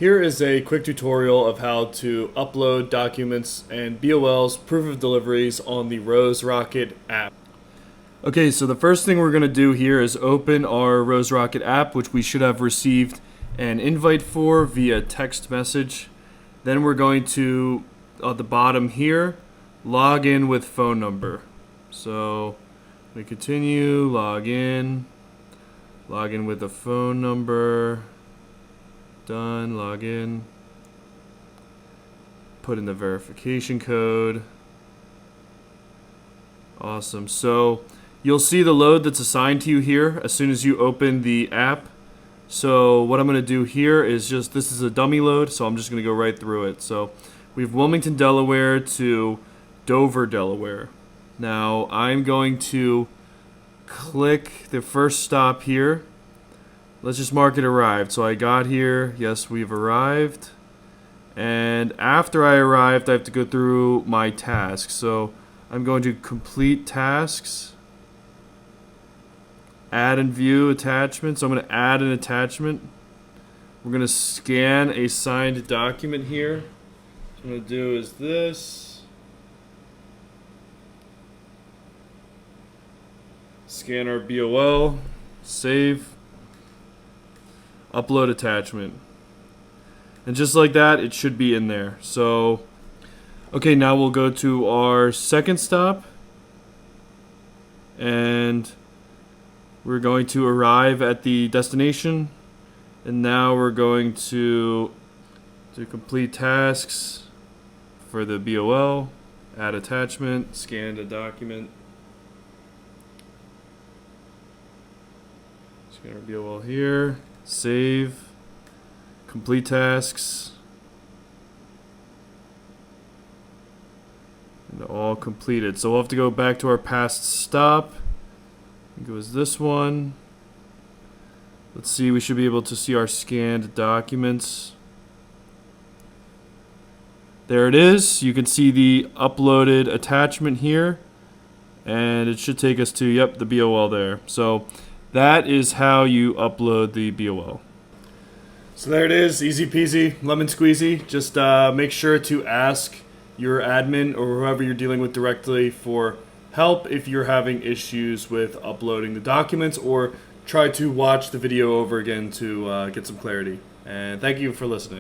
Here is a quick tutorial of how to upload documents and BOLs, proof of deliveries, on the Rose Rocket app. Okay, so the first thing we're going to do here is open our Rose Rocket app, which we should have received an invite for via text message. Then we're going to, at the bottom here, log in with phone number. So we continue, log in with a phone number. Done, log in, put in the verification code. Awesome. So you'll see the load that's assigned to you here as soon as you open the app. So what I'm going to do here is this is a dummy load, so I'm just going to go right through it. So we have Wilmington, Delaware to Dover, Delaware. Now I'm going to click the first stop here. Let's just mark it arrived. So I got here. Yes, we've arrived. And after I arrived, I have to go through my tasks. So I'm going to complete tasks. Add and view attachments. So I'm going to add an attachment. We're going to scan a signed document here. What I'm going to do is this. Scan our BOL. Save. Upload attachment. And just like that, it should be in there. So, okay, now we'll go to our second stop. And we're going to arrive at the destination. And now we're going to complete tasks for the BOL. Add attachment, scan the document. Scan our BOL here. Save, complete tasks, and all completed. So we'll have to go back to our past stop. I think it was this one. Let's see, we should be able to see our scanned documents. There it is. You can see the uploaded attachment here, and it should take us to, yep, the BOL there. So that is how you upload the BOL. So there it is, easy peasy, lemon squeezy. Just make sure to ask your admin or whoever you're dealing with directly for help if you're having issues with uploading the documents, or try to watch the video over again to get some clarity. And thank you for listening.